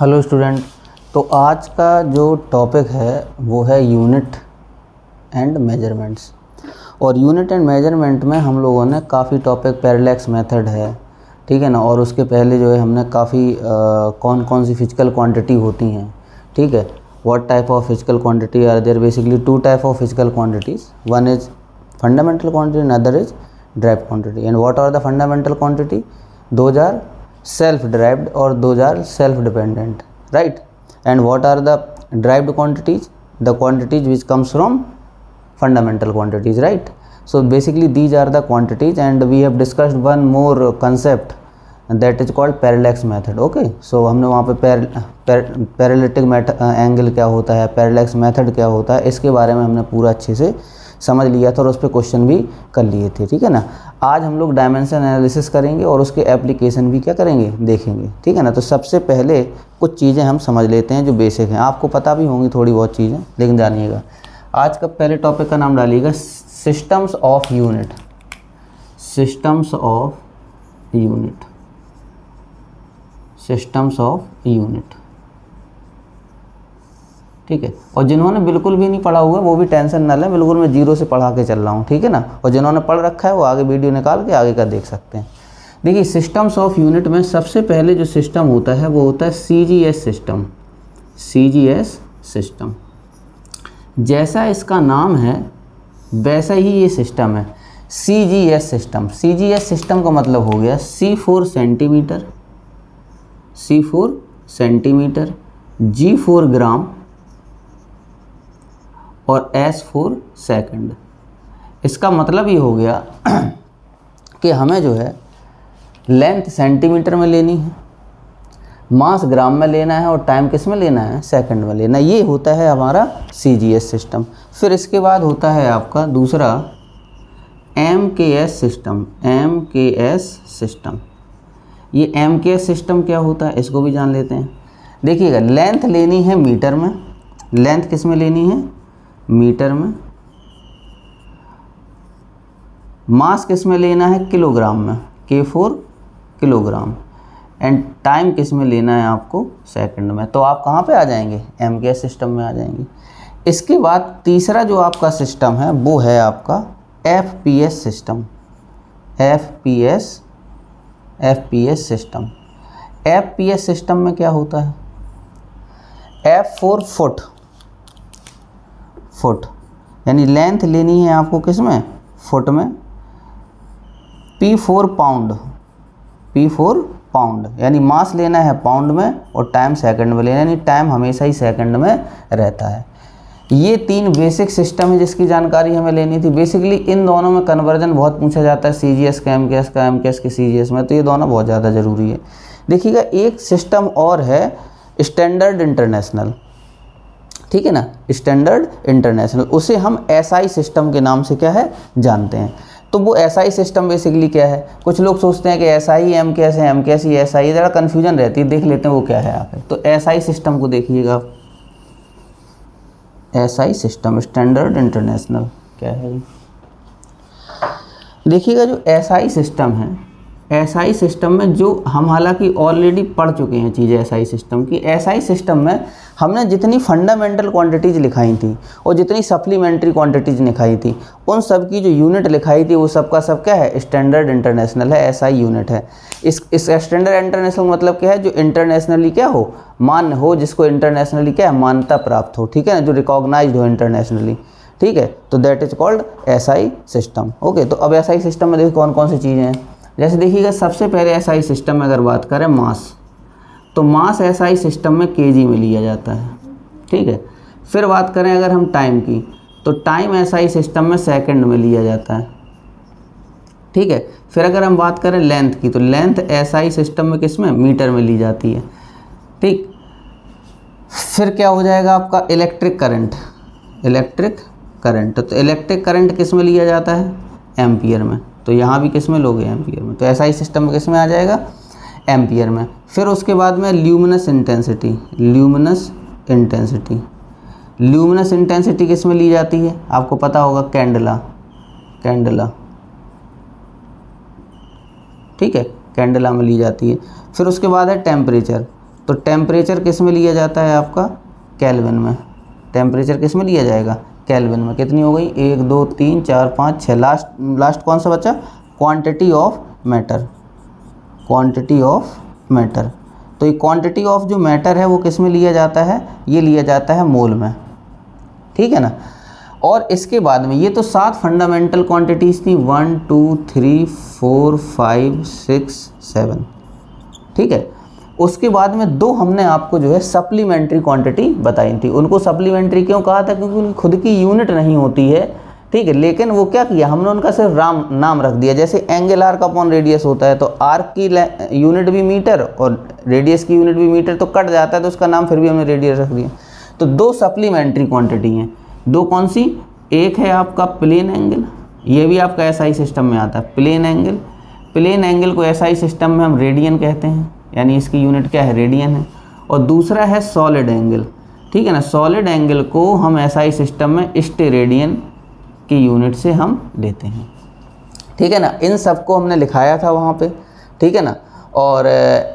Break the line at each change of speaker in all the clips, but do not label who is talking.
Hello student. तो आज का जो टॉपिक है वो है यूनिट एंड मेजरमेंट्स। और यूनिट एंड मेजरमेंट में हम लोगों ने काफ़ी टॉपिक पैरेलैक्स मेथड है, ठीक है ना। और उसके पहले जो है हमने काफ़ी कौन कौन सी फिजिकल क्वांटिटी होती हैं, ठीक है। What type of physical quantity are there? Basically two type of physical quantities, one is fundamental quantity and other is derived quantity. And what are the fundamental quantity? Those are self derived or those are self dependent, right? And what are the derived quantities? The quantities which comes from fundamental quantities, right? So basically these are the quantities, and we have discussed one more concept and that is called parallax method. Okay, so हमने वहाँ पे पैरेलैक्टिक angle क्या होता है, parallax method क्या होता है, इसके बारे में हमने पूरा अच्छे से समझ लिया था और उस पर क्वेश्चन भी कर लिए थे, ठीक है ना। आज हम लोग डायमेंशन एनालिसिस करेंगे और उसके एप्लीकेशन भी क्या करेंगे, देखेंगे, ठीक है ना। तो सबसे पहले कुछ चीज़ें हम समझ लेते हैं जो बेसिक हैं, आपको पता भी होंगी थोड़ी बहुत चीज़ें, लेकिन जानिएगा। आज का पहले टॉपिक का नाम डालिएगा systems of unit. Systems of unit, systems of unit, ठीक है। और जिन्होंने बिल्कुल भी नहीं पढ़ा हुआ वो भी टेंशन ना लें, बिल्कुल मैं जीरो से पढ़ा के चल रहा हूँ, ठीक है ना। और जिन्होंने पढ़ रखा है वो आगे वीडियो निकाल के आगे का देख सकते हैं। देखिए सिस्टम्स ऑफ यूनिट में सबसे पहले जो सिस्टम होता है वो होता है CGS सिस्टम। CGS सिस्टम, जैसा इसका नाम है वैसा ही ये सिस्टम है, CGS सिस्टम। CGS सिस्टम का मतलब हो गया C for centimetre, C for centimetre, G for gram और S फॉर सेकंड। इसका मतलब ये हो गया कि हमें जो है लेंथ सेंटीमीटर में लेनी है, मास ग्राम में लेना है और टाइम किस में लेना है, सेकंड में लेना है। ये होता है हमारा CGS सिस्टम। फिर इसके बाद होता है आपका दूसरा MKS सिस्टम। MKS सिस्टम, ये MKS सिस्टम क्या होता है इसको भी जान लेते हैं। देखिएगा लेंथ लेनी है मीटर में, लेंथ किस में लेनी है, मीटर में। मास किस में लेना है, किलोग्राम में, K for kilogram. And time किस में लेना है आपको, सेकंड में। तो आप कहाँ पे आ जाएंगे, MKS सिस्टम में आ जाएंगे। इसके बाद तीसरा जो आपका सिस्टम है वो है आपका FPS system. FPS system. FPS system में क्या होता है, F फॉर फुट, फुट यानी लेंथ लेनी है आपको किस में, फुट में। P for pound, P for pound यानी मास लेना है पाउंड में और टाइम सेकंड में लेना, यानी टाइम हमेशा ही सेकंड में रहता है। ये तीन बेसिक सिस्टम है जिसकी जानकारी हमें लेनी थी। बेसिकली इन दोनों में कन्वर्जन बहुत पूछा जाता है, CGS का MKS का, MKS के CGS में, तो ये दोनों बहुत ज़्यादा ज़रूरी है। देखिएगा एक सिस्टम और है स्टैंडर्ड इंटरनेशनल, ठीक है ना, स्टैंडर्ड इंटरनेशनल। उसे हम SI सिस्टम के नाम से क्या है जानते हैं। तो वो SI सिस्टम बेसिकली क्या है, कुछ लोग सोचते हैं कि SI MKS है, MKS ही SI, ज़रा कन्फ्यूजन रहती है, देख लेते हैं वो क्या है आप। तो SI सिस्टम को देखिएगा, SI सिस्टम स्टैंडर्ड इंटरनेशनल क्या है। देखिएगा जो SI सिस्टम है, SI सिस्टम में जो हम हालांकि ऑलरेडी पढ़ चुके हैं चीज़ें SI सिस्टम की। SI सिस्टम में हमने जितनी फंडामेंटल क्वांटिटीज़ लिखाई थी और जितनी सप्लीमेंट्री क्वांटिटीज़ लिखाई थी, उन सब की जो यूनिट लिखाई थी वो सबका सब क्या है, स्टैंडर्ड इंटरनेशनल है, SI यूनिट है। इस स्टैंडर्ड इंटरनेशनल मतलब क्या है, जो इंटरनेशनली क्या हो, मान्य हो, जिसको इंटरनेशनली क्या है, मान्यता प्राप्त हो, ठीक है ना, जो रिकॉग्नाइज्ड हो इंटरनेशनली, ठीक है। तो that is called SI system. Okay, तो अब SI सिस्टम में देखिए कौन कौन सी चीज़ें हैं। जैसे देखिएगा सबसे पहले SI सिस्टम में अगर बात करें मास, तो मास SI सिस्टम में kg में लिया जाता है, ठीक है। फिर बात करें अगर हम टाइम की, तो टाइम SI सिस्टम में सेकंड में लिया जाता है, ठीक है। फिर अगर हम बात करें लेंथ की, तो लेंथ SI सिस्टम में किस में, मीटर में ली जाती है, ठीक। फिर क्या हो जाएगा आपका इलेक्ट्रिक करंट, इलेक्ट्रिक करंट। तो इलेक्ट्रिक करंट किस में लिया जाता है, एम्पियर में। तो यहाँ भी किस में लोगे, एम्पियर में। तो SI सिस्टम में किस में आ जाएगा, एम्पियर में। फिर उसके बाद में luminous intensity, luminous intensity, luminous intensity किस में ली जाती है, आपको पता होगा, कैंडला, कैंडला, ठीक है, कैंडला में ली जाती है। फिर उसके बाद है टेम्परेचर, तो टेम्परेचर किस में लिया जाता है आपका, केल्विन में। टेम्परेचर किस में लिया जाएगा, केल्विन में। कितनी हो गई, 1 2 3 4 5 6, लास्ट कौन सा बचा, quantity of matter, quantity of matter. तो ये क्वांटिटी ऑफ जो मैटर है वो किस में लिया जाता है, ये लिया जाता है मोल में, ठीक है ना। और इसके बाद में ये तो 7 फंडामेंटल क्वांटिटीज़ थी, 1 2 3 4 5 6 7, ठीक है। उसके बाद में 2 हमने आपको जो है सप्लीमेंट्री क्वांटिटी बताई थी। उनको सप्लीमेंट्री क्यों कहा था, क्योंकि उनकी खुद की यूनिट नहीं होती है, ठीक है। लेकिन वो क्या किया हमने, उनका सिर्फ नाम रख दिया। जैसे एंगल आर्क अपॉन रेडियस होता है, तो आर्क की यूनिट भी मीटर और रेडियस की यूनिट भी मीटर, तो कट जाता है, तो उसका नाम फिर भी हमने रेडियस रख दिया। तो 2 सप्लीमेंट्री क्वांटिटी हैं, 2 कौन सी, एक है आपका प्लेन एंगल, ये भी आपका एसआई सिस्टम में आता है, प्लेन एंगल। प्लेन एंगल को एसआई सिस्टम में हम रेडियन कहते हैं, यानी इसकी यूनिट क्या है, रेडियन है। और दूसरा है सॉलिड एंगल, ठीक है ना। सॉलिड एंगल को हम एसआई सिस्टम में स्टेरेडियन की यूनिट से हम लेते हैं, ठीक है ना। इन सबको हमने लिखाया था वहाँ पे, ठीक है ना। और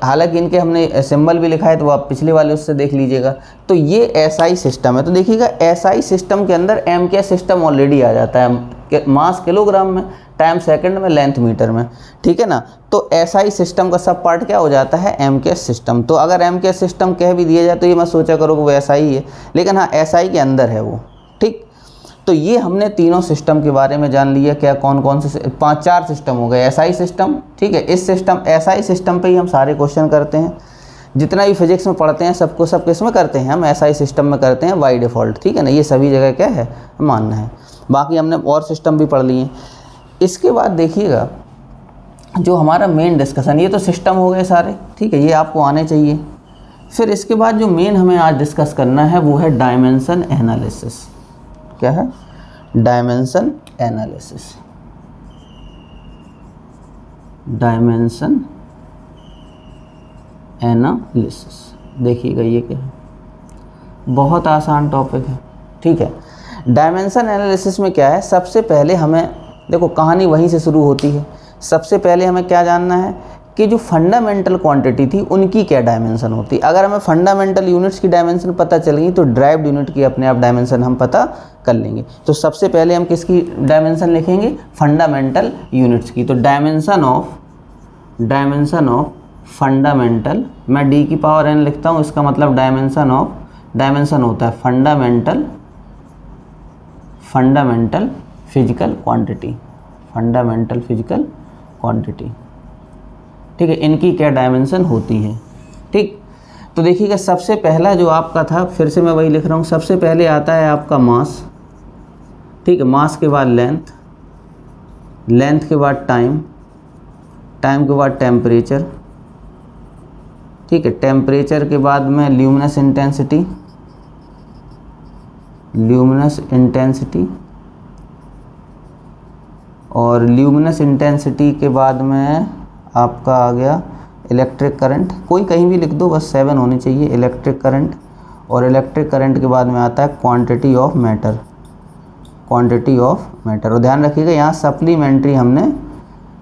हालांकि इनके हमने सिंबल भी लिखा है, तो वो आप पिछले वाले उससे देख लीजिएगा। तो ये एसआई सिस्टम है। तो देखिएगा एसआई सिस्टम के अंदर एम के सिस्टम ऑलरेडी आ जाता है, मास किलोग्राम में, टाइम सेकंड में, लेंथ मीटर में, ठीक है ना। तो एसआई सिस्टम का सब पार्ट क्या हो जाता है, एम के सिस्टम। तो अगर एम के सिस्टम कह भी दिया जाए तो ये मत सोचा करो कि वो एसआई है, लेकिन हाँ एसआई के अंदर है वो, ठीक। तो ये हमने तीनों सिस्टम के बारे में जान लिया, क्या कौन कौन से 4 सिस्टम हो गए। एसआई सिस्टम, ठीक है, इस सिस्टम एसआई सिस्टम पे ही हम सारे क्वेश्चन करते हैं, जितना भी फिजिक्स में पढ़ते हैं सबको सब किस में करते हैं, हम एसआई सिस्टम में करते हैं बाय डिफ़ॉल्ट, ठीक है ना। ये सभी जगह क्या है, मानना है। बाकी हमने और सिस्टम भी पढ़ लिए। इसके बाद देखिएगा जो हमारा मेन डिस्कशन, ये तो सिस्टम हो गए सारे, ठीक है, ये आपको आने चाहिए। फिर इसके बाद जो मेन हमें आज डिस्कस करना है वो है डायमेंशन एनालिसिस। क्या है, डायमेंशन एनालिसिस। डायमेंशन एनालिसिस, देखिएगा ये क्या है, बहुत आसान टॉपिक है, ठीक है। डायमेंशन एनालिसिस में क्या है, सबसे पहले हमें देखो कहानी वहीं से शुरू होती है। सबसे पहले हमें क्या जानना है कि जो फंडामेंटल क्वांटिटी थी उनकी क्या डायमेंशन होती। अगर हमें फंडामेंटल यूनिट्स की डायमेंशन पता चल गई तो ड्राइव्ड यूनिट की अपने आप डायमेंशन हम पता कर लेंगे। तो सबसे पहले हम किसकी डायमेंशन लिखेंगे, फंडामेंटल यूनिट्स की। तो डायमेंशन ऑफ फंडामेंटल, मैं डी की पावर एन लिखता हूँ, इसका मतलब डायमेंशन होता है fundamental physical quantity, fundamental physical quantity, ठीक है। इनकी क्या डायमेंशन होती है, ठीक। तो देखिएगा सबसे पहला जो आपका था, फिर से मैं वही लिख रहा हूँ, सबसे पहले आता है आपका मास, ठीक है। मास के बाद लेंथ के बाद टाइम के बाद टेम्परेचर, ठीक है। टेम्परेचर के बाद में ल्यूमिनस इंटेंसिटी, और ल्यूमिनस इंटेंसिटी के बाद में आपका आ गया इलेक्ट्रिक करंट। कोई कहीं भी लिख दो, बस 7 होनी चाहिए, इलेक्ट्रिक करंट। और इलेक्ट्रिक करंट के बाद में आता है क्वांटिटी ऑफ मैटर। और ध्यान रखिएगा यहाँ सप्लीमेंट्री हमने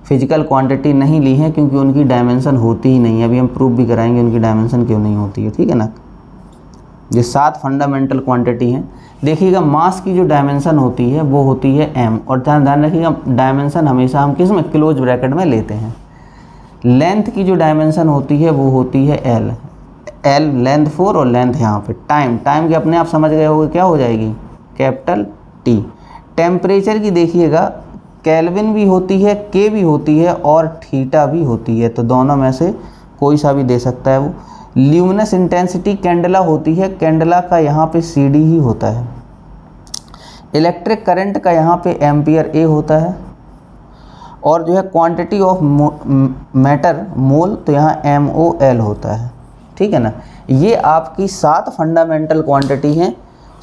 फिजिकल क्वांटिटी नहीं ली है, क्योंकि उनकी डायमेंशन होती ही नहीं है। अभी हम प्रूफ भी कराएंगे उनकी डायमेंशन क्यों नहीं होती है, ठीक है ना। ये 7 फंडामेंटल क्वांटिटी हैं। देखिएगा मास की जो डायमेंशन होती है वो होती है m, और ध्यान रखिएगा डायमेंशन हमेशा हम किस में, क्लोज ब्रैकेट में लेते हैं। लेंथ की जो डायमेंशन होती है वो होती है l लेंथ 4 और लेंथ यहाँ पे टाइम के अपने आप समझ गए होगे क्या हो जाएगी, कैपिटल T। टेम्परेचर की देखिएगा केल्विन भी होती है, K भी होती है और थीटा भी होती है, तो दोनों में से कोई सा भी दे सकता है वो। ल्यूमिनस इंटेंसिटी कैंडला होती है, कैंडला का यहाँ पे CD ही होता है। इलेक्ट्रिक करंट का यहाँ पे एम्पियर A होता है, और जो है क्वांटिटी ऑफ मैटर मोल, तो यहाँ MOL होता है, ठीक है ना। ये आपकी 7 फंडामेंटल क्वांटिटी हैं,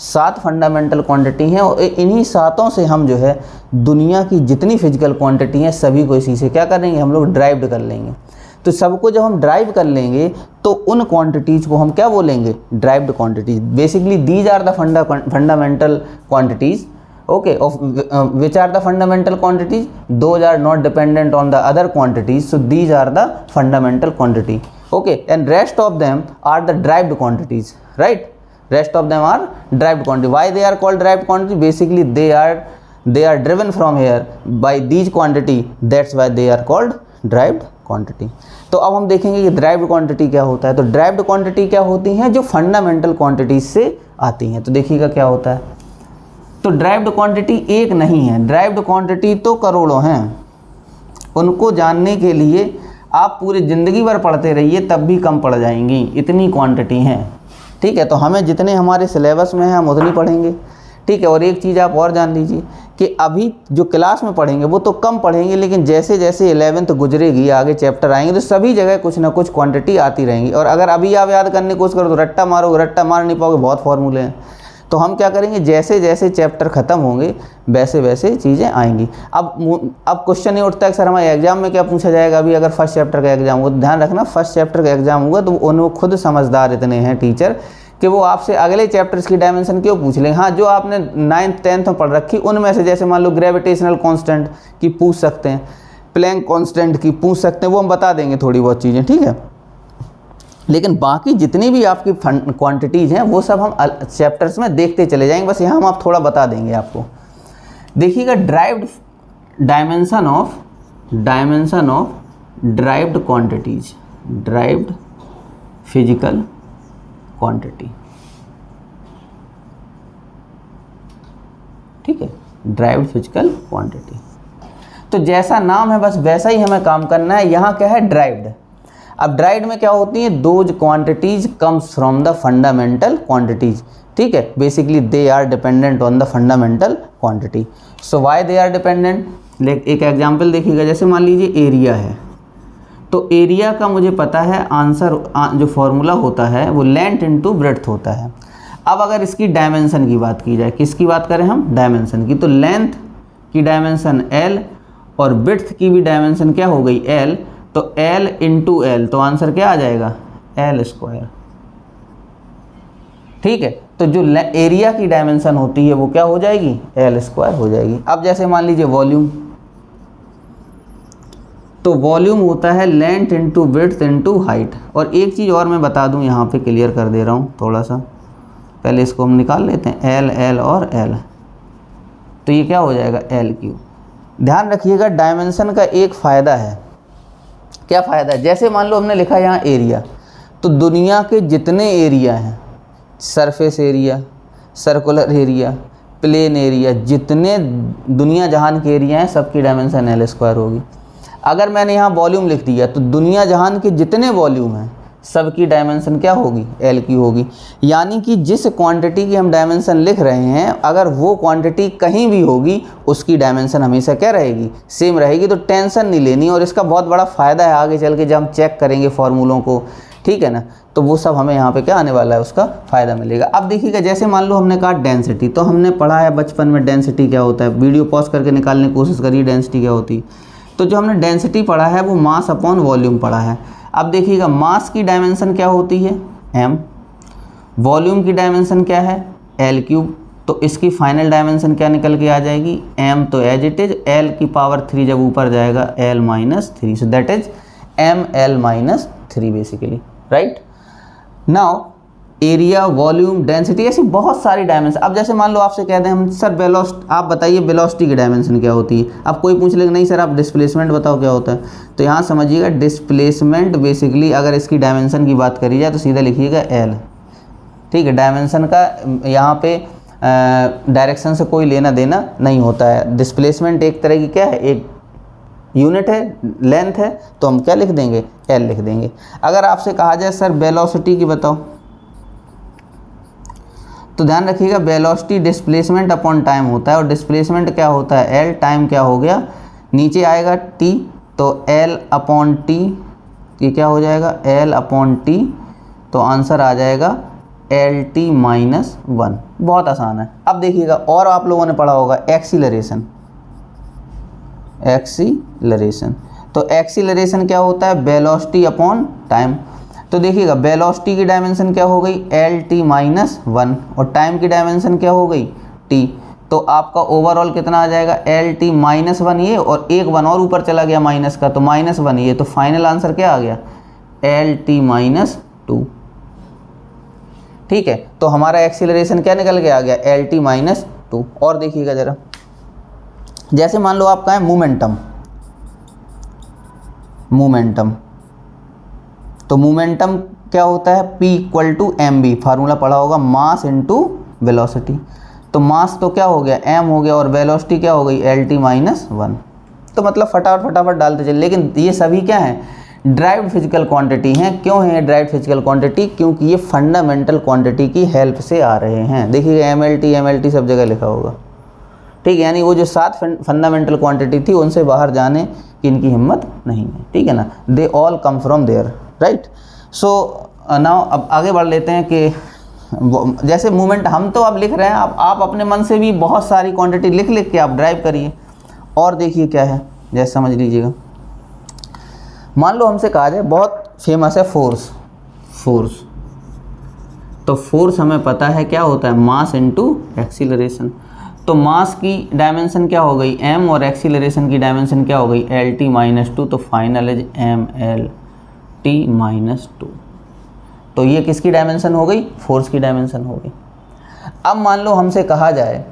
7 फंडामेंटल क्वांटिटी हैं, और इन्हीं 7 से हम जो है दुनिया की जितनी फिजिकल क्वांटिटी हैं सभी को इसी से क्या करेंगे, हम लोग ड्राइव कर लेंगे। तो सबको जब हम ड्राइव कर लेंगे तो उन क्वांटिटीज़ को हम क्या बोलेंगे, derived quantities. Basically these are the fundamental quantities, okay, of which are the fundamental quantities, those are not dependent on the other quantities, so these are the fundamental quantity, Okay, and rest of them are the derived quantities, right? Rest of them are derived quantity. Why they are called derived quantity? Basically they are driven from here by these quantity, that's why they are called derived quantity. तो अब हम देखेंगे कि derived quantity क्या होता है। तो derived quantity क्या होती हैं? जो फंडामेंटल क्वांटिटीज से आती हैं। तो देखिएगा क्या होता है। तो derived quantity एक नहीं है, derived quantity तो करोड़ों हैं। उनको जानने के लिए आप पूरी ज़िंदगी भर पढ़ते रहिए तब भी कम पड़ जाएंगी, इतनी क्वांटिटी हैं। ठीक है, तो हमें जितने हमारे सिलेबस में हैं हम उतनी पढ़ेंगे। ठीक है, और एक चीज़ आप और जान लीजिए कि अभी जो क्लास में पढ़ेंगे वो तो कम पढ़ेंगे, लेकिन जैसे जैसे 11th गुजरेगी, आगे चैप्टर आएंगे, तो सभी जगह कुछ ना कुछ क्वांटिटी आती रहेंगी। और अगर अभी आप याद करने की कोशिश करो तो रट्टा मारो, रट्टा मार नहीं पाओगे, बहुत फॉर्मूले हैं। तो हम क्या करेंगे, जैसे जैसे चैप्टर ख़त्म होंगे वैसे वैसे चीज़ें आएंगी। अब क्वेश्चन ये उठता है कि सर हमारे एग्जाम में क्या पूछा जाएगा। अभी अगर फर्स्ट चैप्टर का एग्जाम हुआ, ध्यान रखना फर्स्ट चैप्टर का एग्जाम हुआ तो उन्होंने खुद समझदार इतने हैं टीचर कि वो आपसे अगले चैप्टर्स की डायमेंशन क्यों पूछ लें। हाँ, जो आपने 9th 10th में पढ़ रखी उनमें से, जैसे मान लो ग्रेविटेशनल कांस्टेंट की पूछ सकते हैं, प्लैंक कांस्टेंट की पूछ सकते हैं, वो हम बता देंगे थोड़ी बहुत चीज़ें। ठीक है, लेकिन बाकी जितनी भी आपकी क्वांटिटीज़ हैं वो सब हम चैप्टर्स में देखते चले जाएंगे। बस यहाँ हम आप थोड़ा बता देंगे आपको। देखिएगा, derived dimension of derived quantities, derived physical quantity. ठीक है, ड्राइव्ड फिजिकल क्वांटिटी। तो जैसा नाम है बस वैसा ही हमें काम करना है। यहाँ क्या है, ड्राइव्ड। अब ड्राइव्ड में क्या होती है, those quantities comes from the fundamental quantities. ठीक है, basically they are dependent on the fundamental quantity. So why they are dependent, एक एग्जांपल देखिएगा। जैसे मान लीजिए एरिया है, तो एरिया का मुझे पता है आंसर, जो फॉर्मूला होता है वो लेंथ इनटू ब्रेड्थ होता है। अब अगर इसकी डायमेंशन की बात की जाए, किसकी बात करें हम, डायमेंशन की, तो लेंथ की डायमेंशन l और ब्रेड्थ की भी डायमेंशन क्या हो गई, l। तो l इंटू एल, तो आंसर क्या आ जाएगा, l स्क्वायर। ठीक है, तो जो एरिया की डायमेंशन होती है वो क्या हो जाएगी, l स्क्वायर हो जाएगी। अब जैसे मान लीजिए वॉल्यूम, तो वॉल्यूम होता है length into width into height. और एक चीज़ और मैं बता दूं, यहाँ पे क्लियर कर दे रहा हूँ थोड़ा सा, पहले इसको हम निकाल लेते हैं, l और l, तो ये क्या हो जाएगा, l3। ध्यान रखिएगा, डायमेंशन का एक फ़ायदा है। क्या फ़ायदा है, जैसे मान लो हमने लिखा यहाँ एरिया, तो दुनिया के जितने एरिया हैं, surface area, circular area, plain area, जितने दुनिया जहान के एरिया हैं सबकी डायमेंशन l स्क्वायर होगी। अगर मैंने यहाँ वॉल्यूम लिख दिया तो दुनिया जहान के जितने वॉल्यूम हैं सबकी डायमेंशन क्या होगी, l की होगी। यानी कि जिस क्वांटिटी की हम डायमेंशन लिख रहे हैं, अगर वो क्वांटिटी कहीं भी होगी उसकी डायमेंशन हमेशा क्या रहेगी, सेम रहेगी। तो टेंशन नहीं लेनी। और इसका बहुत बड़ा फ़ायदा है आगे चल के जब हम चेक करेंगे फॉर्मूलों को, ठीक है ना, तो वो सब हमें यहाँ पे क्या आने वाला है, उसका फ़ायदा मिलेगा। अब देखिएगा, जैसे मान लो हमने कहा डेंसिटी, तो हमने पढ़ा है बचपन में डेंसिटी क्या होता है। वीडियो पॉज करके निकालने की कोशिश करिए डेंसिटी क्या होती है। तो जो हमने डेंसिटी पढ़ा है वो मास अपॉन वॉल्यूम पढ़ा है। अब देखिएगा, मास की डायमेंशन क्या होती है, m, वॉल्यूम की डायमेंशन क्या है, l3। तो इसकी फाइनल डायमेंशन क्या निकल के आ जाएगी, m, तो एज इट इज l3 जब ऊपर जाएगा l-3, so that is ml-3 basically, right. Now area, volume, density, ऐसी बहुत सारी डायमेंशन। अब जैसे मान लो आपसे कहते हैं हम, सर वेलोसिटी, आप बताइए वेलोसिटी की डायमेंशन क्या होती है। अब कोई पूछ लेगा नहीं सर आप डिस्प्लेसमेंट बताओ क्या होता है। तो यहाँ समझिएगा, डिस्प्लेसमेंट बेसिकली अगर इसकी डायमेंशन की बात करी जाए तो सीधा लिखिएगा l। ठीक है, डायमेंशन का यहाँ पे डायरेक्शन से कोई लेना देना नहीं होता है। डिस्प्लेसमेंट एक तरह की क्या है, एक यूनिट है, लेंथ है, तो हम क्या लिख देंगे, l लिख देंगे। अगर आपसे कहा जाए सर वेलोसिटी की बताओ, तो ध्यान रखिएगा वेलोसिटी डिस्प्लेसमेंट अपॉन टाइम होता है। और डिस्प्लेसमेंट क्या होता है, l, टाइम क्या हो गया, नीचे आएगा t, तो l अपॉन टी, ये क्या हो जाएगा, l अपॉन टी, तो आंसर आ जाएगा LT-1। बहुत आसान है। अब देखिएगा, और आप लोगों ने पढ़ा होगा एक्सीलरेशन, तो एक्सीलरेशन क्या होता है, वेलोसिटी अपॉन टाइम। तो देखिएगा, वेलोसिटी की डायमेंशन क्या हो गई, LT-1, और टाइम की डायमेंशन क्या हो गई, t। तो आपका ओवरऑल कितना आ जाएगा, LT-1 ये, और एक 1 और ऊपर चला गया माइनस का, तो -1 ये, तो फाइनल आंसर क्या आ गया, LT माइनस 2। ठीक है, तो हमारा एक्सीलरेशन क्या निकल के आ गया, LT माइनस 2। और देखिएगा ज़रा, जैसे मान लो आपका है मोमेंटम, तो मोमेंटम क्या होता है, P equal to mv, formula पढ़ा होगा, मास इनटू वेलोसिटी। तो मास तो क्या हो गया, m हो गया, और वेलोसिटी क्या हो गई, LT माइनस 1। तो मतलब फटाफट डालते चले। लेकिन ये सभी क्या हैं, ड्राइव्ड फिजिकल क्वांटिटी हैं। क्यों है ड्राइव्ड फिजिकल क्वांटिटी, क्योंकि ये फंडामेंटल क्वांटिटी की हेल्प से आ रहे हैं। देखिए MLT सब जगह लिखा होगा। ठीक है, यानी वो जो 7 फंडामेंटल क्वांटिटी थी उनसे बाहर जाने की इनकी हिम्मत नहीं है। ठीक है ना, they all come from there, right. So now अब आगे बढ़ लेते हैं कि जैसे मूवमेंट हम तो अब लिख रहे हैं, आप अपने मन से भी बहुत सारी क्वांटिटी लिख के आप ड्राइव करिए। और देखिए क्या है, जैसे समझ लीजिएगा, मान लो हमसे कहा जाए, बहुत फेमस है फोर्स। तो फोर्स हमें पता है क्या होता है, मास इनटू एक्सीलरेशन। तो मास की डायमेंशन क्या हो गई, m, और एक्सीलरेशन की डायमेंशन क्या हो गई, LT माइनस 2। तो फाइनल इज MLT माइनस 2। तो ये किसकी डायमेंशन हो गई, फोर्स की डायमेंशन हो गई। अब मान लो हमसे कहा जाए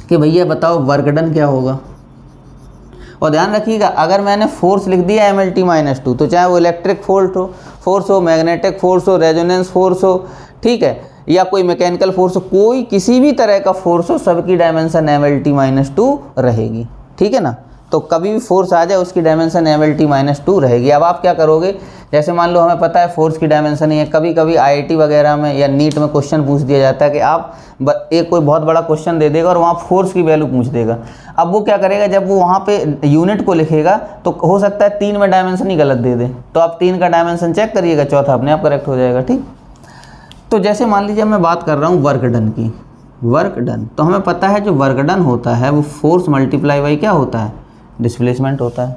कि भैया बताओ वर्क डन क्या होगा। और ध्यान रखिएगा, अगर मैंने फोर्स लिख दिया MLT माइनस 2, तो चाहे वो इलेक्ट्रिक फोर्स हो, मैग्नेटिक फोर्स हो, रेजोनेंस फोर्स हो, ठीक है, या कोई मैकेनिकल फोर्स हो, कोई किसी भी तरह का फोर्स हो, सबकी डायमेंशन MLT माइनस 2 रहेगी। ठीक है ना, तो कभी भी फोर्स आ जाए उसकी डायमेंशन MLT माइनस 2 रहेगी। अब आप क्या करोगे, जैसे मान लो हमें पता है फोर्स की डायमेंशन ही है, कभी कभी IIT वगैरह में या नीट में क्वेश्चन पूछ दिया जाता है कि आप एक कोई बहुत बड़ा क्वेश्चन दे देगा और वहाँ फोर्स की वैल्यू पूछ देगा। अब वो क्या करेगा, जब वो वहाँ पे यूनिट को लिखेगा तो हो सकता है 3 में डायमेंशन ही गलत दे दे, तो आप 3 का डायमेंशन चेक करिएगा, चौथा अपने आप करेक्ट हो जाएगा। ठीक, तो जैसे मान लीजिए मैं बात कर रहा हूँ वर्क डन की, वर्क डन, तो हमें पता है जो वर्क डन होता है वो फोर्स मल्टीप्लाई बाई क्या होता है, डिस्प्लेसमेंट होता है।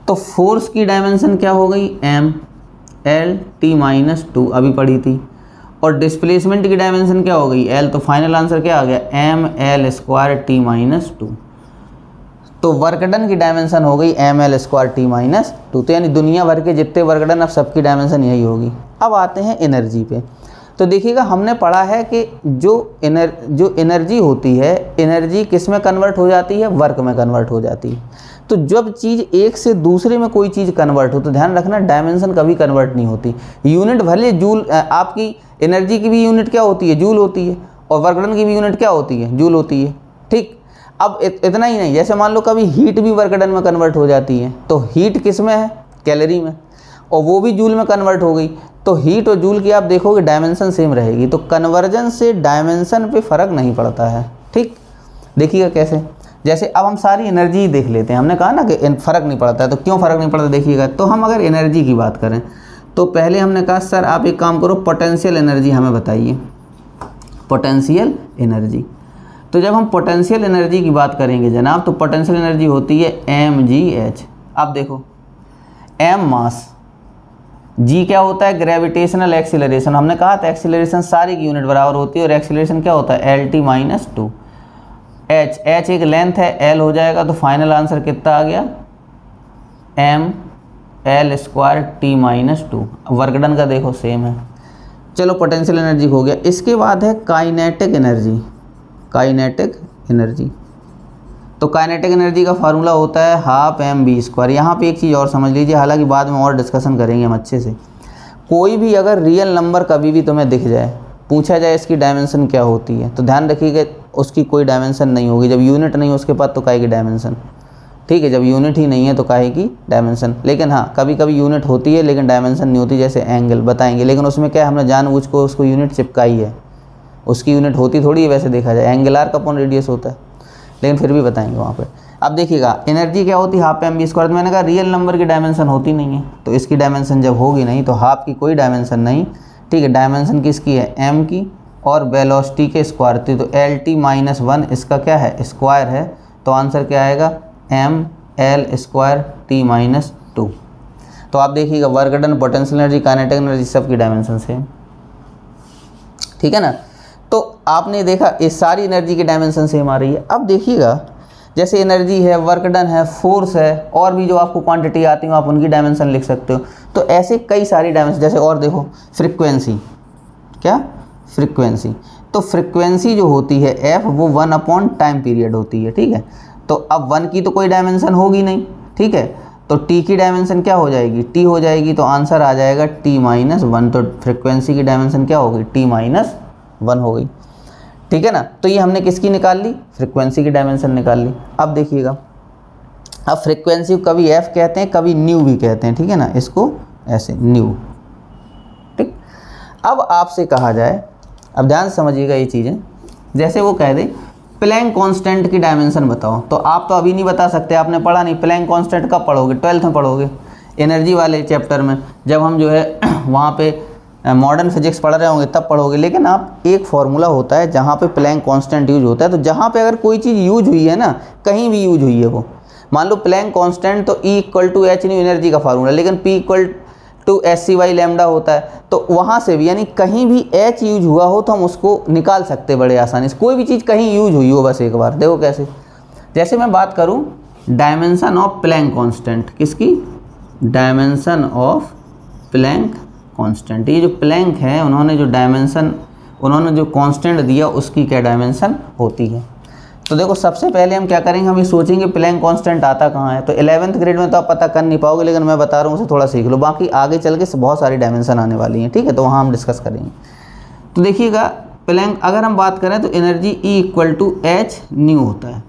तो फोर्स की डायमेंशन क्या हो गई, MLT माइनस 2 अभी पढ़ी थी, और डिस्प्लेसमेंट की डायमेंशन क्या हो गई, L। तो फाइनल आंसर क्या आ गया, ML स्क्वायर T माइनस 2। तो वर्क डन की डायमेंशन हो गई ML स्क्वायर T माइनस 2। तो यानी दुनिया भर के जितने वर्क डन, अब सबकी डायमेंशन यही होगी। अब आते हैं एनर्जी पे। तो देखिएगा, हमने पढ़ा है कि जो एनर्जी होती है, एनर्जी किस में कन्वर्ट हो जाती है, वर्क में कन्वर्ट हो जाती है। तो जब चीज़ एक से दूसरे में कोई चीज़ कन्वर्ट हो, तो ध्यान रखना डायमेंशन कभी कन्वर्ट नहीं होती। यूनिट भले जूल, आपकी एनर्जी की भी यूनिट क्या होती है, जूल होती है, और वर्क डन की भी यूनिट क्या होती है, जूल होती है। ठीक, अब इतना ही नहीं, जैसे मान लो कभी हीट भी वर्क डन में कन्वर्ट हो जाती है, तो हीट किस में है, कैलोरी में, और वो भी जूल में कन्वर्ट हो गई। तो हीट और जूल की आप देखोगे डायमेंशन सेम रहेगी। तो कन्वर्जन से डायमेंशन पे फ़र्क नहीं पड़ता है। ठीक, देखिएगा कैसे, जैसे अब हम सारी एनर्जी देख लेते हैं। हमने कहा ना कि फ़र्क नहीं पड़ता है, तो क्यों फ़र्क नहीं पड़ता देखिएगा। तो हम अगर एनर्जी की बात करें, तो पहले हमने कहा सर आप एक काम करो, पोटेंशियल एनर्जी हमें बताइए, पोटेंशियल एनर्जी। तो जब हम पोटेंशियल एनर्जी की बात करेंगे जनाब, तो पोटेंशियल एनर्जी होती है mgh। अब देखो, m मास, g क्या होता है, ग्रेविटेशनल एक्सीलरेशन। हमने कहा था एक्सीलरेशन सारी की यूनिट बराबर होती है, और एक्सीलरेशन क्या होता है, LT माइनस 2। h एक लेंथ है, L हो जाएगा। तो फाइनल आंसर कितना आ गया, ML square T minus 2। Work done का देखो सेम है। चलो पोटेंशियल एनर्जी हो गया। इसके बाद है काइनेटिक एनर्जी। काइनेटिक एनर्जी, तो काइनेटिक एनर्जी का फार्मूला होता है हाफ mv स्क्वायर। यहाँ पे एक चीज़ और समझ लीजिए, हालांकि बाद में और डिस्कशन करेंगे हम अच्छे से। कोई भी अगर रियल नंबर कभी भी तुम्हें दिख जाए, पूछा जाए इसकी डायमेंशन क्या होती है, तो ध्यान रखिएगा उसकी कोई डायमेंशन नहीं होगी। जब यूनिट नहीं हो उसके पास तो काहे की डायमेंशन। ठीक है, जब यूनिट ही नहीं है तो काहे की डायमेंशन। लेकिन हाँ, कभी कभी यूनिट होती है लेकिन डायमेंशन नहीं होती, जैसे एंगल बताएंगे, लेकिन उसमें क्या हमने जानबूझ को उसको यूनिट चिपकाई है, उसकी यूनिट होती थोड़ी है वैसे देखा जाए, एंगुलर का अपॉन रेडियस होता है, लेकिन फिर भी बताएंगे वहाँ पे। अब देखिएगा एनर्जी क्या होती है, हाफ mv स्क्वायर। मैंने कहा रियल नंबर की डायमेंशन होती नहीं है, तो इसकी डायमेंशन जब होगी नहीं तो हाफ की कोई डायमेंशन नहीं। ठीक है, डायमेंशन किसकी है, m की, और वेलोसिटी के स्क्वायर थी। तो LT माइनस 1 इसका क्या है, स्क्वायर है। तो आंसर क्या आएगा, ML स्क्वायर T माइनस 2। तो आप देखिएगा work done, potential energy, kinetic energy, सबकी डायमेंशन सेम। ठीक है ना, तो आपने देखा इस सारी एनर्जी की डायमेंशन सेम आ रही है। अब देखिएगा जैसे एनर्जी है, वर्क डन है, फोर्स है, और भी जो आपको क्वांटिटी आती हो आप उनकी डायमेंशन लिख सकते हो। तो ऐसे कई सारी डायमेंशन, जैसे और देखो फ्रीक्वेंसी, क्या फ्रीक्वेंसी, तो फ्रीक्वेंसी जो होती है एफ वो 1 अपॉन टाइम पीरियड होती है, ठीक है। तो अब 1 की तो कोई डायमेंशन होगी नहीं, ठीक है, तो टी की डायमेंशन क्या हो जाएगी, टी हो जाएगी, तो आंसर आ जाएगा टी माइनस 1। तो फ्रीक्वेंसी की डायमेंशन क्या होगी, टी माइनस 1 हो गई, ठीक है ना। तो ये हमने किसकी निकाल ली, फ्रीक्वेंसी की डायमेंशन निकाल ली। अब देखिएगा, अब फ्रीक्वेंसी को कभी एफ कहते हैं, कभी न्यू भी कहते हैं, ठीक है ना, इसको ऐसे न्यू, ठीक। अब आपसे कहा जाए, अब ध्यान से समझिएगा ये चीज़ें, जैसे वो कह दे प्लैंक कांस्टेंट की डायमेंशन बताओ, तो आप तो अभी नहीं बता सकते, आपने पढ़ा नहीं। प्लैंक कांस्टेंट कब पढ़ोगे, 12th में पढ़ोगे, एनर्जी वाले चैप्टर में, जब हम जो है वहाँ पे मॉडर्न फिजिक्स पढ़ रहे होंगे तब पढ़ोगे। लेकिन आप एक फार्मूला होता है जहाँ पे प्लैंक कांस्टेंट यूज होता है, तो जहाँ पे अगर कोई चीज़ यूज हुई है ना, कहीं भी यूज हुई है वो, मान लो प्लैंक कांस्टेंट, तो E equal to h nu energy का फार्मूला, लेकिन P equal to S C Y lambda होता है, तो वहाँ से भी यानी कहीं भी H यूज हुआ हो तो हम उसको निकाल सकते बड़े आसानी से। कोई भी चीज़ कहीं यूज हुई हो, बस एक बार देखो कैसे। जैसे मैं बात करूँ डायमेंशन ऑफ प्लैंक कांस्टेंट, किसकी, डायमेंशन ऑफ प्लैंक कांस्टेंट, ये जो प्लैंक है उन्होंने जो डायमेंशन, उन्होंने जो कांस्टेंट दिया उसकी क्या डायमेंशन होती है। तो देखो सबसे पहले हम क्या करेंगे, हम ये सोचेंगे प्लैंक कांस्टेंट आता कहाँ है। तो 11th ग्रेड में तो आप पता कर नहीं पाओगे, लेकिन मैं बता रहा हूँ उसे थोड़ा सीख लो, बाकी आगे चल के बहुत सारी डायमेंशन आने वाली हैं, ठीक है, तो वहाँ हम डिस्कस करेंगे। तो देखिएगा प्लैंक, अगर हम बात करें तो energy E equal to h nu होता है,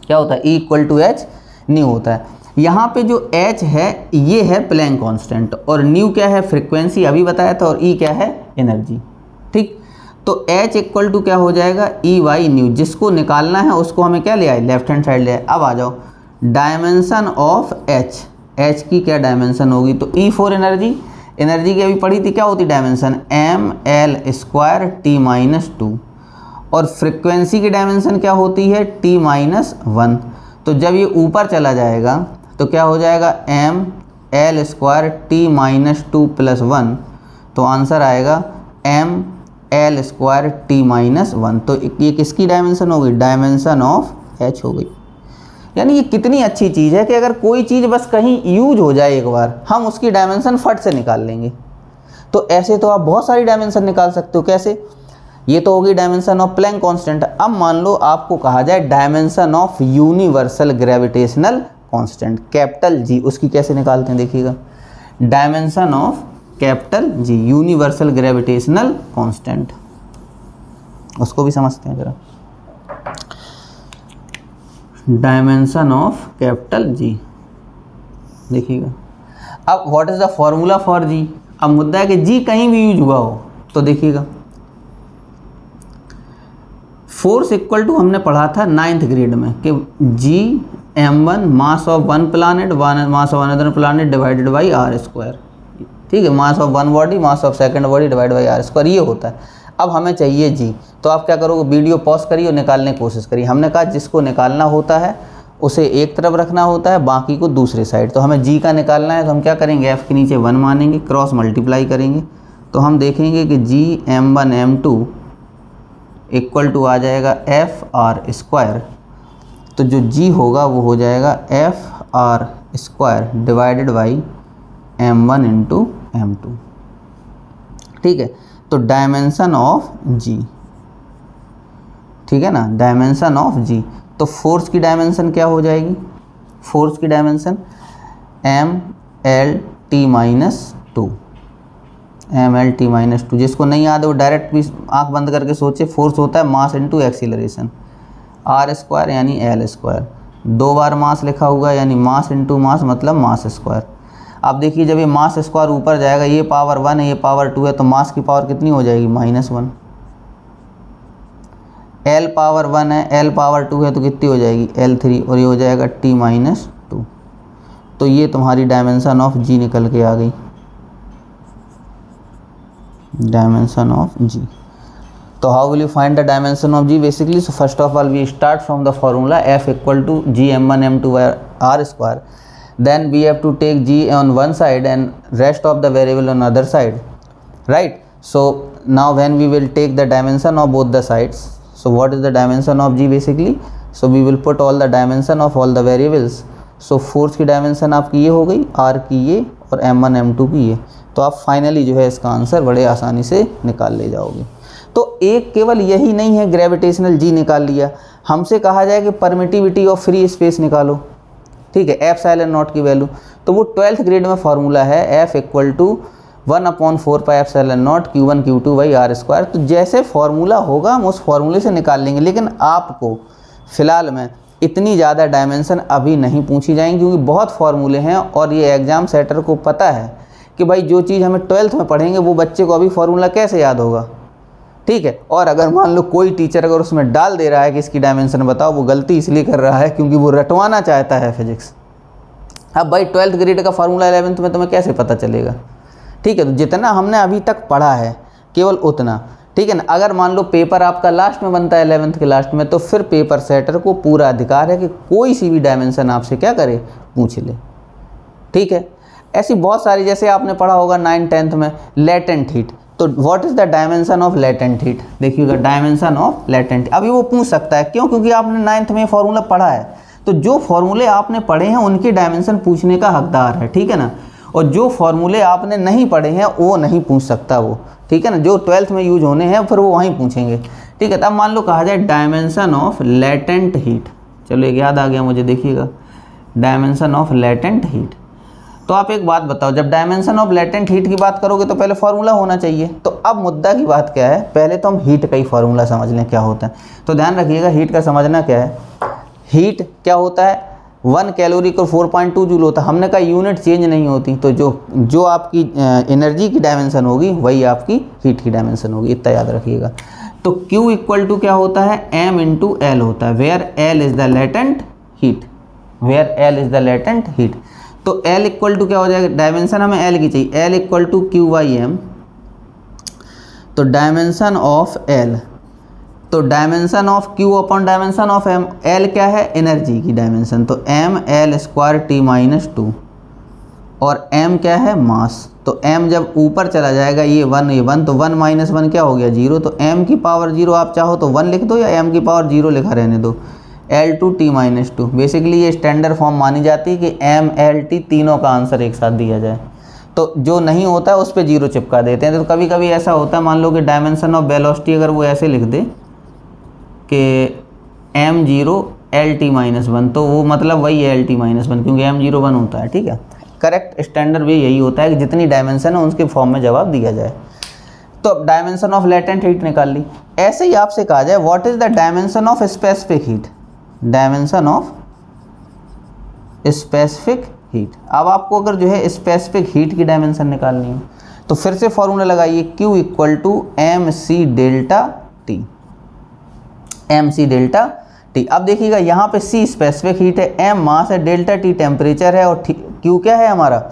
क्या होता है, E equal to h nu होता है। यहाँ पे जो H है ये है प्लैंक कांस्टेंट, और न्यू क्या है, फ्रीक्वेंसी अभी बताया था, और E क्या है, एनर्जी, ठीक। तो H इक्वल टू क्या हो जाएगा, ई वाई न्यू, जिसको निकालना है उसको हमें क्या ले आए, लेफ्ट हैंड साइड ले आए। अब आ जाओ डायमेंशन ऑफ H, H की क्या डायमेंशन होगी, तो E फॉर एनर्जी, एनर्जी की अभी पढ़ी थी, क्या होती डायमेंशन, ml² t माइनस 2, और फ्रीक्वेंसी की डायमेंशन क्या होती है, t माइनस 1। तो जब ये ऊपर चला जाएगा तो क्या हो जाएगा, ml² t माइनस 2 प्लस 1, तो आंसर आएगा ml² t माइनस 1। तो ये किसकी डायमेंशन होगी, डायमेंशन ऑफ H हो गई। यानी ये कितनी अच्छी चीज़ है कि अगर कोई चीज़ बस कहीं यूज हो जाए एक बार, हम उसकी डायमेंशन फट से निकाल लेंगे। तो ऐसे तो आप बहुत सारी डायमेंशन निकाल सकते हो, कैसे, ये तो होगी डायमेंशन ऑफ प्लैंक कांस्टेंट। अब मान लो आपको कहा जाए dimension of universal gravitational constant, capital G, उसकी कैसे निकालते हैं देखिएगा, dimension of capital G universal gravitational constant, उसको भी समझते हैं जरा। डायमेंशन ऑफ कैपिटल G देखिएगा। अब what is the formula for G, अब मुद्दा है कि G कहीं भी यूज हुआ हो, तो देखिएगा फोर्स इक्वल टू, हमने पढ़ा था 9th ग्रेड में कि Gm1 mass of one planet, mass of another planet divided by r², ठीक है, mass of one body, mass of second body divide by r², ये होता है। अब हमें चाहिए G, तो आप क्या करोगे, वीडियो पॉज करिए और निकालने की कोशिश करिए। हमने कहा जिसको निकालना होता है उसे एक तरफ रखना होता है, बाकी को दूसरे साइड। तो हमें G का निकालना है, तो हम क्या करेंगे, F के नीचे 1 मानेंगे, क्रॉस मल्टीप्लाई करेंगे, तो हम देखेंगे कि Gm1 m2 इक्वल टू आ जाएगा FR²। तो जो G होगा वो हो जाएगा FR² divided by m1 into m2, ठीक है। तो डायमेंशन ऑफ G, ठीक है ना, डायमेंशन ऑफ G। तो फोर्स की डायमेंशन क्या हो जाएगी, फोर्स की dimension mlt minus 2, mlt minus 2। जिसको नहीं याद है वो डायरेक्ट भी आंख बंद करके सोचे, फोर्स होता है मास इंटू एक्सीलरेशन, r² यानी l², 2 बार मास लिखा हुआ यानी मास इंटू मास मतलब मास स्क्वायर। अब देखिए जब ये मास स्क्वायर ऊपर जाएगा, ये पावर 1 है, ये पावर 2 है, तो मास की पावर कितनी हो जाएगी, -1। l पावर 1 है, l पावर 2 है, तो कितनी हो जाएगी, l3, और ये हो जाएगा t माइनस 2। तो ये तुम्हारी डायमेंशन ऑफ G निकल के आ गई, डायमेंशन ऑफ G। तो how will you find the dimension of G basically, so first of all we start from the formula F equal to Gm1 m2 r², then we have to take G on one side and rest of the variable on other side, right? So now when we will take the dimension of both the sides, so what is the dimension of G basically, so we will put all the dimension of all the variables. So force की dimension आपकी ये हो गई, are की ये और m1 m2 की ये। तो आप फाइनली जो है इसका आंसर बड़े आसानी से निकाल ले जाओगे। तो एक केवल यही नहीं है ग्रेविटेशनल जी निकाल लिया, हमसे कहा जाए कि परमिटिविटी ऑफ फ्री स्पेस निकालो, ठीक है, एप्सिलॉन नॉट की वैल्यू। तो वो 12th ग्रेड में फार्मूला है F = 1/4 pi epsilon naught Q1 Q2 r square. तो जैसे फार्मूला होगा हम उस फार्मूले से निकाल लेंगे, लेकिन आपको फ़िलहाल में इतनी ज़्यादा डायमेंशन अभी नहीं पूछी जाएंगी क्योंकि बहुत फार्मूले हैं और ये एग्ज़ाम सेटर को पता है कि भाई जो चीज़ हमें 12th में पढ़ेंगे वो बच्चे को अभी फार्मूला कैसे याद होगा, ठीक है। और अगर मान लो कोई टीचर अगर उसमें डाल दे रहा है कि इसकी डायमेंशन बताओ, वो गलती इसलिए कर रहा है क्योंकि वो रटवाना चाहता है फिजिक्स। अब भाई 12th ग्रेड का फार्मूला 11th में तुम्हें कैसे पता चलेगा, ठीक है। तो जितना हमने अभी तक पढ़ा है केवल उतना, ठीक है ना। अगर मान लो पेपर आपका लास्ट में बनता है 11th के लास्ट में, तो फिर पेपर सेटर को पूरा अधिकार है कि कोई सी भी डायमेंशन आपसे क्या करे, पूछ ले, ठीक है। ऐसी बहुत सारी, जैसे आपने पढ़ा होगा 9th 10th में लेटेंट हीट। तो what is the dimension of latent heat, देखिएगा डायमेंशन ऑफ लेटेंट, अभी वो पूछ सकता है, क्यों, क्योंकि आपने 9th में फार्मूला पढ़ा है। तो जो फार्मूले आपने पढ़े हैं उनकी डायमेंशन पूछने का हकदार है, ठीक है ना। और जो फार्मूले आपने नहीं पढ़े हैं वो नहीं पूछ सकता वो, ठीक है ना। जो 12th में यूज होने हैं फिर वो वहीं पूछेंगे, ठीक है। तब मान लो कहा जाए डायमेंशन ऑफ लेटेंट हीट, चलो एक याद आ गया मुझे, देखिएगा डायमेंशन ऑफ लेटेंट हीट। तो आप एक बात बताओ, जब डायमेंशन ऑफ लेटेंट हीट की बात करोगे तो पहले फार्मूला होना चाहिए। तो अब मुद्दा की बात क्या है, पहले तो हम हीट का ही फार्मूला समझ लें क्या होता है। तो ध्यान रखिएगा हीट का समझना क्या है। हीट क्या होता है, 1 कैलोरी को 4.2 जूल होता है। हमने कहा यूनिट चेंज नहीं होती, तो जो आपकी एनर्जी की डायमेंशन होगी वही आपकी हीट की डायमेंशन होगी, इतना याद रखिएगा। तो Q = क्या होता है, M × L होता है, where L is the latent heat, where L is the latent heat. तो L = क्या हो जाएगा, डायमेंशन हमें L की चाहिए, L = Q/M। तो डायमेंशन ऑफ L, तो dimension of Q upon dimension of M, L क्या है, एनर्जी की डायमेंशन, तो mL² T-2 और M क्या है, मास। तो M जब ऊपर चला जाएगा, ये 1 तो 1 - 1 क्या हो गया, 0। तो M की पावर 0 आप चाहो तो 1 लिख दो या M की पावर 0 लिखा रहने दो, L2 T-2। बेसिकली ये स्टैंडर्ड फॉर्म मानी जाती है कि M L T तीनों का आंसर एक साथ दिया जाए। तो जो नहीं होता है उस पर 0 चिपका देते हैं। तो कभी कभी ऐसा होता है, मान लो कि डायमेंशन ऑफ वेलोसिटी अगर वो ऐसे लिख दे कि m0 LT-1, तो वो मतलब वही है LT-1 क्योंकि m0 1 होता है, ठीक है। करेक्ट स्टैंडर्ड वे यही होता है कि जितनी डायमेंशन है उसके फॉर्म में जवाब दिया जाए। तो अब डायमेंशन ऑफ लेटेंट हीट निकाल ली। ऐसे ही आपसे कहा जाए what is the dimension of specific heat, dimension of specific heat. अब आपको अगर जो है स्पेसिफिक हीट की डायमेंशन निकालनी है तो फिर से फॉर्मूला लगाइए, Q = mc∆T, mc∆T। अब देखिएगा यहाँ पे C स्पेसिफिक हीट है, M मास है, ∆T टेम्परेचर है और Q क्या है हमारा,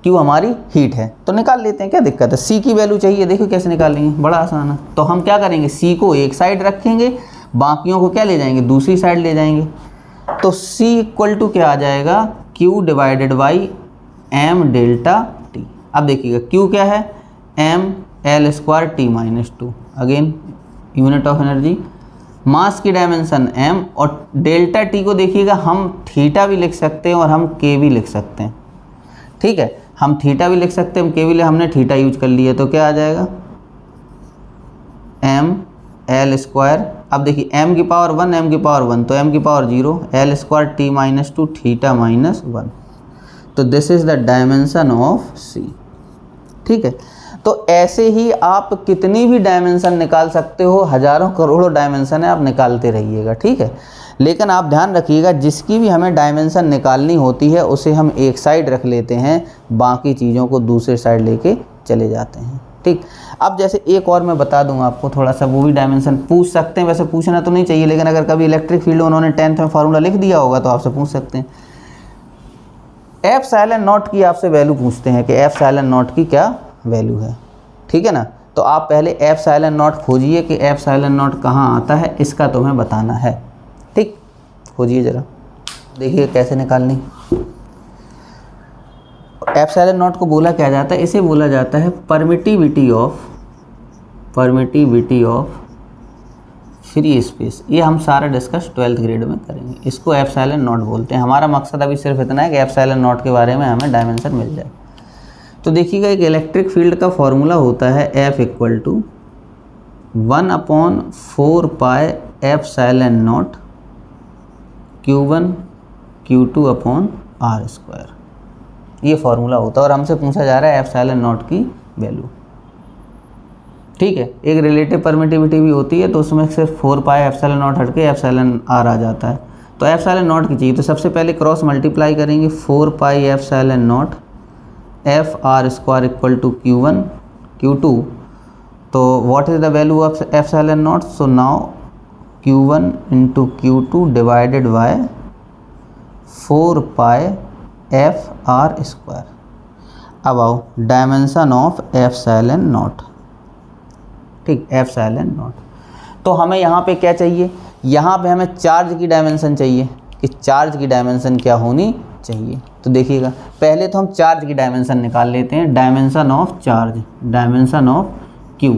Q हमारी हीट है। तो निकाल लेते हैं, क्या दिक्कत है। C की वैल्यू चाहिए, देखो कैसे निकालेंगे, बड़ा आसान है। तो हम क्या करेंगे, C को एक साइड रखेंगे, बाकियों को क्या ले जाएंगे, दूसरी साइड ले जाएंगे। तो C = क्या आ जाएगा, Q/m∆T। अब देखिएगा Q क्या है, mL² T-2, again unit of energy, mass की डायमेंशन m, और ∆T को देखिएगा हम थीटा भी लिख सकते हैं और हम k भी लिख सकते हैं, ठीक है। हम थीटा भी लिख सकते हैं, हम k भी ले, हमने थीटा यूज कर लिया। तो क्या आ जाएगा, mL²। अब देखिए m की पावर 1, m की पावर 1, तो m की पावर 0, L² T-2 थीटा -1। तो this is the dimension of C, ठीक है। तो ऐसे ही आप कितनी भी डायमेंशन निकाल सकते हो, हज़ारों करोड़ों डायमेंशन है, आप निकालते रहिएगा, ठीक है। लेकिन आप ध्यान रखिएगा जिसकी भी हमें डायमेंशन निकालनी होती है उसे हम एक साइड रख लेते हैं, बाकी चीज़ों को दूसरे साइड लेके चले जाते हैं, ठीक। अब जैसे एक और मैं बता दूंगा आपको थोड़ा सा, वो भी डायमेंशन पूछ सकते हैं, वैसे पूछना तो नहीं चाहिए, लेकिन अगर कभी इलेक्ट्रिक फील्ड उन्होंने 10th में फार्मूला लिख दिया होगा तो आपसे पूछ सकते हैं। एप्सिलॉन की आपसे वैल्यू पूछते हैं कि एप्सिलॉन की क्या वैल्यू है, ठीक है ना। तो आप पहले एप्सिलॉन खोजिए कि एप्सिलॉन कहाँ आता है, इसका तुम्हें बताना है, ठीक। खोजिए ज़रा, देखिए कैसे निकालनी। एप्सिलॉन को बोला क्या जाता है, इसे बोला जाता है परमिटिविटी ऑफ फ्री स्पेस, ये हम सारा डिस्कस 12th ग्रेड में करेंगे। इसको एप्सिलॉन नॉट बोलते हैं। हमारा मकसद अभी सिर्फ इतना है कि एप्सिलॉन नॉट के बारे में हमें डायमेंशन मिल जाए। तो देखिएगा एक इलेक्ट्रिक फील्ड का फॉर्मूला होता है F equal to 1/4 pi epsilon naught Q1 Q2 upon R square, ये फॉर्मूला होता है। और हमसे पूछा जा रहा है एप्सिलॉन नॉट की वैल्यू, ठीक है। एक रिलेटिव परमिटिविटी भी होती है, तो उसमें सिर्फ 4 पाई एप्सिलॉन नॉट हट के एप्सिलॉन R आ जाता है। तो एप्सिलॉन नॉट की चाहिए, तो सबसे पहले क्रॉस मल्टीप्लाई करेंगे 4 pi epsilon naught F R square equal to Q1 Q2। तो what is the value of epsilon naught? So now Q1 into Q2 divided by 4 pi F R square. अब आओ dimension of epsilon naught, ठीक, epsilon naught. तो हमें यहाँ पे क्या चाहिए? यहाँ पे हमें चार्ज की डायमेंशन चाहिए कि चार्ज की डायमेंशन क्या होनी चाहिए। तो देखिएगा पहले तो हम चार्ज की डायमेंशन निकाल लेते हैं, dimension of charge, dimension of Q.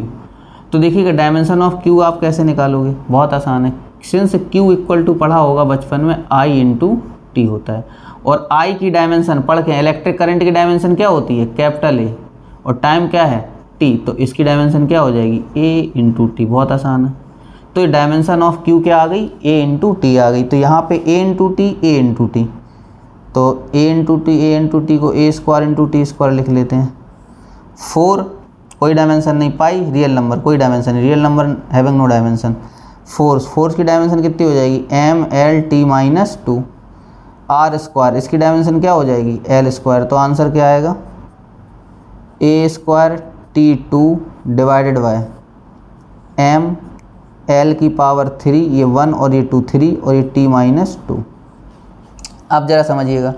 तो देखिएगा डायमेंशन ऑफ क्यू आप कैसे निकालोगे? बहुत आसान है। सिंस क्यू इक्वल टू पढ़ा होगा बचपन में आई इंटू टी होता है, और आई की डायमेंशन पढ़ के इलेक्ट्रिक करंट की डायमेंशन क्या होती है? कैपिटल ए, और टाइम क्या है? टी। तो इसकी डायमेंशन क्या हो जाएगी? ए इंटू टी। बहुत आसान है। तो ये डायमेंशन ऑफ क्यू क्या आ गई? ए इंटू टी आ गई। तो यहाँ पे A into T, A into T, तो ए इंटू टी को A square into T square लिख लेते हैं। 4 कोई डायमेंशन नहीं, पाई रियल नंबर कोई डायमेंशन नहीं, real number having no dimension. Force की डायमेंशन कितनी हो जाएगी? M L T minus 2। R square, इसकी डायमेंशन क्या हो जाएगी? L square. तो आंसर क्या आएगा? A square T2 divided by M L की पावर 3, ये 1 और ये 2 3, और ये T माइनस 2। आप ज़रा समझिएगा,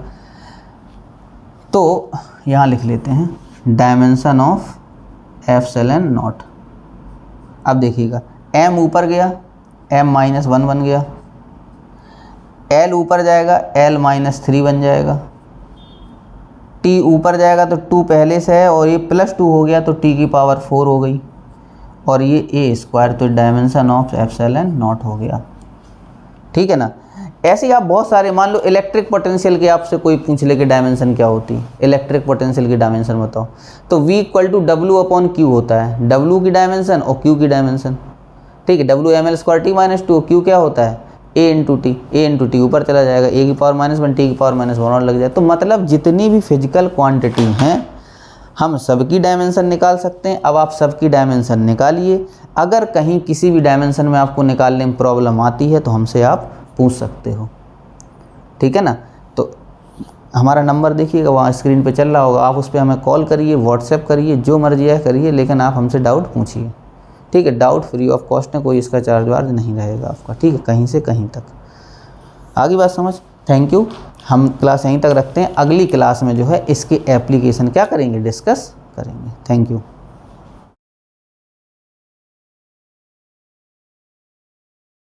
तो यहाँ लिख लेते हैं डायमेंशन ऑफ एप्सिलॉन नॉट। अब देखिएगा m ऊपर गया, m माइनस 1 बन गया, l ऊपर जाएगा, l माइनस 3 बन जाएगा, t ऊपर जाएगा तो 2 पहले से है और ये प्लस 2 हो गया तो t की पावर 4 हो गई, और ये a स्क्वायर, तो डायमेंशन ऑफ एप्सिलॉन नॉट हो गया। ठीक है ना। ऐसे ही आप बहुत सारे, मान लो इलेक्ट्रिक पोटेंशियल की आपसे कोई पूछ ले कि डायमेंशन क्या होती है, इलेक्ट्रिक पोटेंशियल की डायमेंशन बताओ, तो V equal to W upon Q होता है। W की डायमेंशन और Q की डायमेंशन, ठीक है। W ml square T minus 2, Q क्या होता है? A इंटू टी, ऊपर चला जाएगा, A की पावर माइनस 1, T की पावर माइनस 1 और लग जाए। तो मतलब जितनी भी फिजिकल क्वांटिटी हैं हम सबकी डायमेंशन निकाल सकते हैं। अब आप सबकी डायमेंशन निकालिए, अगर कहीं किसी भी डायमेंशन में आपको निकालने में प्रॉब्लम आती है तो हमसे आप पूछ सकते हो, ठीक है ना। तो हमारा नंबर देखिएगा वहाँ स्क्रीन पे चल रहा होगा, आप उस पर हमें कॉल करिए, व्हाट्सएप करिए, जो मर्जी है करिए, लेकिन आप हमसे डाउट पूछिए, ठीक है। डाउट फ्री ऑफ कॉस्ट है, कोई इसका चार्ज वार्ज नहीं रहेगा आपका, ठीक है, कहीं से कहीं तक। आगे बात समझ। Thank you. हम क्लास यहीं तक रखते हैं, अगली क्लास में जो है इसके एप्लीकेशन क्या करेंगे, डिस्कस करेंगे। Thank you.